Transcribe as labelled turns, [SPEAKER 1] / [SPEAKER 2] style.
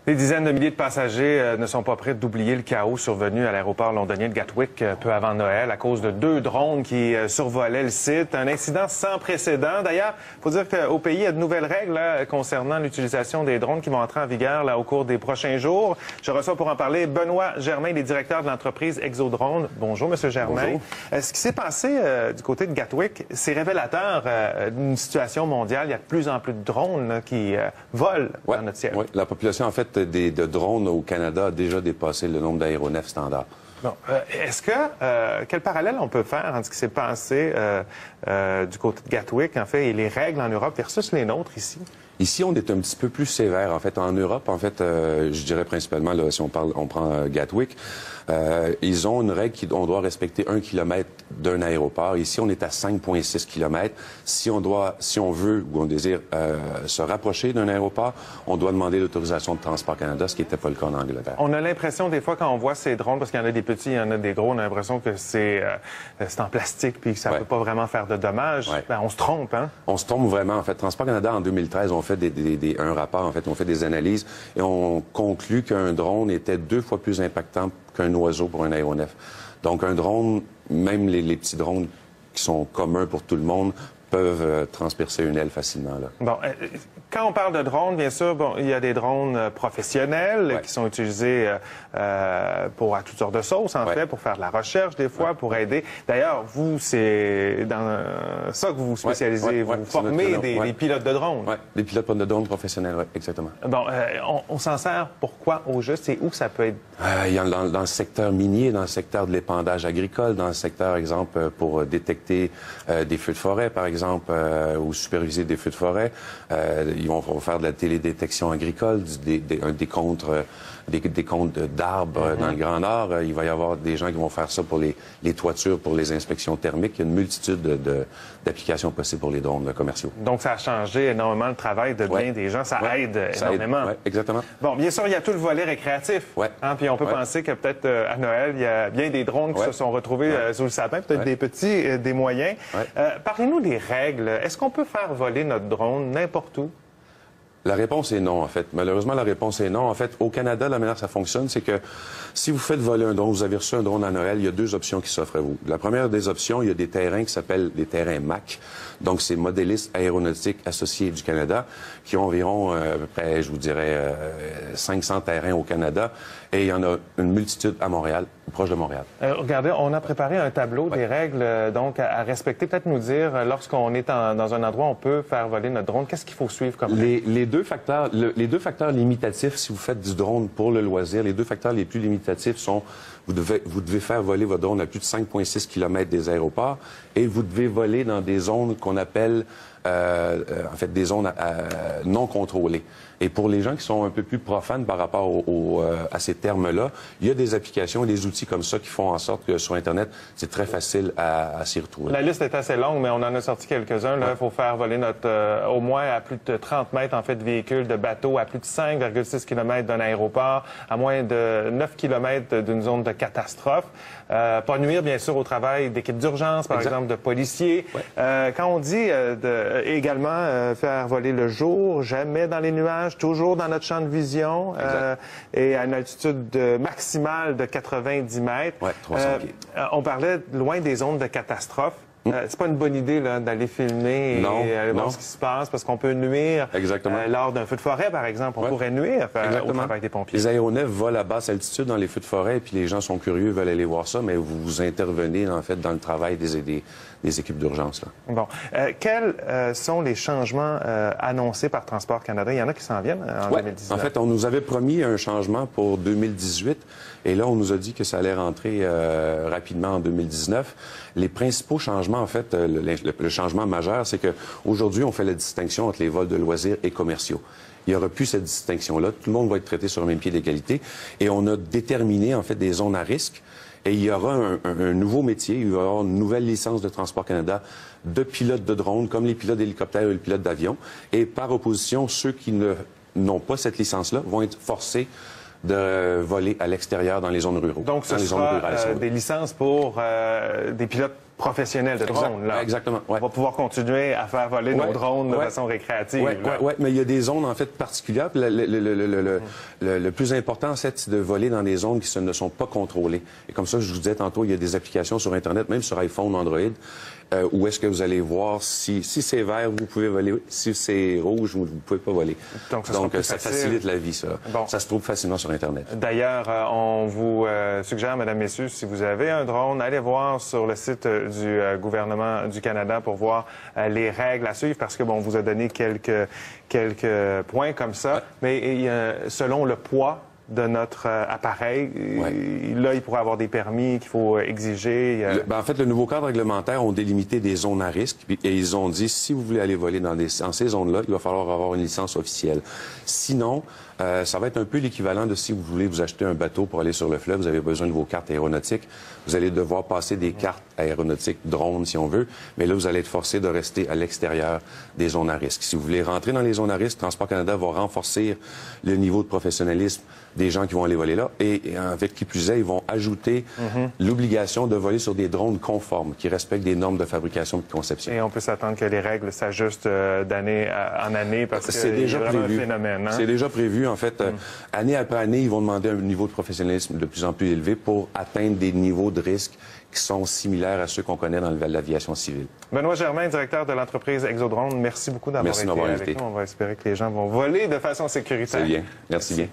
[SPEAKER 1] Des dizaines de milliers de passagers ne sont pas prêts d'oublier le chaos survenu à l'aéroport londonien de Gatwick peu avant Noël à cause de 2 drones qui survolaient le site. Un incident sans précédent. D'ailleurs, il faut dire qu'au pays, il y a de nouvelles règles concernant l'utilisation des drones qui vont entrer en vigueur au cours des prochains jours. Je reçois pour en parler Benoît Germain, il est directeur de l'entreprise Exodrone. Bonjour, Monsieur Germain.
[SPEAKER 2] Bonjour.
[SPEAKER 1] Ce qui s'est passé du côté de Gatwick, c'est révélateur d'une situation mondiale. Il y a de plus en plus de drones qui volent dans notre ciel.
[SPEAKER 2] Oui, la population, en fait, de drones au Canada a déjà dépassé le nombre d'aéronefs standards.
[SPEAKER 1] Bon, est-ce que quel parallèle on peut faire entre ce qui s'est passé du côté de Gatwick, en fait, et les règles en Europe versus les nôtres ici?
[SPEAKER 2] Ici, on est un petit peu plus sévère. En fait, en Europe, en fait, je dirais principalement, là, si on prend Gatwick, ils ont une règle qu'on doit respecter 1 kilomètre d'un aéroport. Ici, on est à 5,6 kilomètres. Si on veut ou on désire se rapprocher d'un aéroport, on doit demander l'autorisation de Transport Canada, ce qui n'était pas le cas en Angleterre.
[SPEAKER 1] On a l'impression, des fois, quand on voit ces drones, parce qu'il y en a des petits, il y en a des gros, on a l'impression que c'est en plastique puis que ça ne peut pas vraiment faire de dommages.
[SPEAKER 2] Ouais.
[SPEAKER 1] Ben, on se trompe, hein?
[SPEAKER 2] On se trompe vraiment. En fait, Transport Canada, en 2013, on fait un rapport, en fait, on fait des analyses et on conclut qu'un drone était 2 fois plus impactant qu'un oiseau pour un aéronef. Donc, un drone, même les petits drones qui sont communs pour tout le monde, peuvent transpercer une aile facilement. Là.
[SPEAKER 1] Bon, quand on parle de drones, bien sûr, bon, il y a des drones professionnels qui sont utilisés à toutes sortes de sauces, en fait, pour faire de la recherche, des fois, pour aider. D'ailleurs, vous, c'est dans ça que vous vous spécialisez. Vous formez des pilotes de drones.
[SPEAKER 2] Oui, des pilotes de drones professionnels, oui, exactement.
[SPEAKER 1] Bon, on s'en sert pourquoi au juste et où ça peut être?
[SPEAKER 2] Il y a dans le secteur minier, dans le secteur de l'épandage agricole, dans le secteur, exemple, pour détecter des feux de forêt, par exemple, ou superviser des feux de forêt. Ils vont faire de la télédétection agricole, des comptes d'arbres dans le Grand Nord. Il va y avoir des gens qui vont faire ça pour les toitures, pour les inspections thermiques. Il y a une multitude d'applications possibles pour les drones commerciaux.
[SPEAKER 1] Donc, ça a changé énormément le travail de bien des gens. Ça aide énormément.
[SPEAKER 2] Oui, exactement.
[SPEAKER 1] Bon, bien sûr, il y a tout le volet récréatif. Hein, puis on peut penser que peut-être à Noël, il y a bien des drones qui se sont retrouvés sous le sapin, peut-être des petits, des moyens. Parlez-nous des règles. Est-ce qu'on peut faire voler notre drone n'importe où?
[SPEAKER 2] La réponse est non, en fait. Malheureusement, la réponse est non. En fait, au Canada, la manière que ça fonctionne, c'est que si vous faites voler un drone, vous avez reçu un drone à Noël, il y a 2 options qui s'offrent à vous. La première des options, il y a des terrains qui s'appellent des terrains MAC. Donc, c'est Modélistes aéronautiques associés du Canada, qui ont environ, à peu près, je vous dirais, 500 terrains au Canada. Et il y en a une multitude à Montréal, proche de Montréal.
[SPEAKER 1] Regardez, on a préparé un tableau des règles donc à respecter. Peut-être nous dire, lorsqu'on est dans un endroit où on peut faire voler notre drone, qu'est-ce qu'il faut suivre comme
[SPEAKER 2] les deux facteurs limitatifs, si vous faites du drone pour le loisir, les 2 facteurs les plus limitatifs sont vous devez faire voler votre drone à plus de 5,6 km des aéroports et vous devez voler dans des zones qu'on appelle en fait des zones non contrôlées. Et pour les gens qui sont un peu plus profanes par rapport à ces termes-là, il y a des applications et des outils comme ça qui font en sorte que sur Internet, c'est très facile à s'y retrouver.
[SPEAKER 1] La liste est assez longue, mais on en a sorti quelques-uns. Là, il faut faire voler notre au moins à plus de 30 mètres en fait de véhicules, de bateaux, à plus de 5,6 km d'un aéroport, à moins de 9 km d'une zone de catastrophe. Pas nuire, bien sûr, au travail d'équipes d'urgence, par exemple, de policiers. Quand on dit également faire voler le jour, jamais dans les nuages, toujours dans notre champ de vision et à une altitude maximale de 90 mètres.
[SPEAKER 2] Oui, 300 pieds.
[SPEAKER 1] On parlait loin des zones de catastrophe. C'est pas une bonne idée d'aller filmer et aller voir ce qui se passe parce qu'on peut nuire lors d'un feu de forêt, par exemple. On pourrait nuire au travail des pompiers.
[SPEAKER 2] Les aéronefs volent à basse altitude dans les feux de forêt et puis les gens sont curieux, veulent aller voir ça, mais vous intervenez en fait dans le travail des équipes d'urgence.
[SPEAKER 1] Bon. Quels sont les changements annoncés par Transport Canada? Il y en a qui s'en viennent en 2019.
[SPEAKER 2] En fait, on nous avait promis un changement pour 2018 et là, on nous a dit que ça allait rentrer rapidement en 2019. Les principaux changements, en fait, le changement majeur, c'est qu'aujourd'hui, on fait la distinction entre les vols de loisirs et commerciaux. Il n'y aura plus cette distinction-là. Tout le monde va être traité sur le même pied d'égalité. Et on a déterminé, en fait, des zones à risque. Et il y aura un nouveau métier, il va y avoir une nouvelle licence de Transport Canada de pilotes de drones, comme les pilotes d'hélicoptères et les pilotes d'avion. Et par opposition, ceux qui n'ont pas cette licence-là vont être forcés de voler à l'extérieur dans les zones rurales.
[SPEAKER 1] Donc, ce sera des licences pour des pilotes professionnels de drones. Là.
[SPEAKER 2] Exactement. Ouais.
[SPEAKER 1] On va pouvoir continuer à faire voler nos drones de façon récréative.
[SPEAKER 2] Oui, mais il y a des zones, en fait, particulières. Le plus important, c'est de voler dans des zones qui ne sont pas contrôlées. Et comme ça, je vous disais tantôt, il y a des applications sur Internet, même sur iPhone, Android, où est-ce que vous allez voir si c'est vert, vous pouvez voler. Si c'est rouge, vous ne pouvez pas voler. Donc ça facilite la vie, ça. Bon. Ça se trouve facilement sur Internet.
[SPEAKER 1] D'ailleurs, on vous suggère, Mesdames, Messieurs, si vous avez un drone, allez voir sur le site du gouvernement du Canada pour voir les règles à suivre, parce que, bon, on vous a donné quelques points comme ça, mais selon le poids de notre appareil, là, il pourrait avoir des permis qu'il faut exiger.
[SPEAKER 2] En fait, le nouveau cadre réglementaire ont délimité des zones à risque et ils ont dit, si vous voulez aller voler dans ces zones-là, il va falloir avoir une licence officielle. Sinon, ça va être un peu l'équivalent de si vous voulez vous acheter un bateau pour aller sur le fleuve, vous avez besoin de vos cartes aéronautiques. Vous allez devoir passer des cartes aéronautiques drone, si on veut, mais là, vous allez être forcé de rester à l'extérieur des zones à risque. Si vous voulez rentrer dans les zones à risque, Transport Canada va renforcer le niveau de professionnalisme des gens qui vont aller voler là. Et avec qui plus est, ils vont ajouter l'obligation de voler sur des drones conformes, qui respectent des normes de fabrication et de conception.
[SPEAKER 1] Et on peut s'attendre que les règles s'ajustent d'année en année, parce que c'est déjà prévu. Un phénomène. Hein?
[SPEAKER 2] C'est déjà prévu. En fait, année après année, ils vont demander un niveau de professionnalisme de plus en plus élevé pour atteindre des niveaux de risque qui sont similaires à ceux qu'on connaît dans l'aviation civile.
[SPEAKER 1] Benoît Germain, directeur de l'entreprise Exodrone, merci beaucoup d'avoir été avec nous. On va espérer que les gens vont voler de façon sécuritaire.
[SPEAKER 2] C'est bien. Merci bien.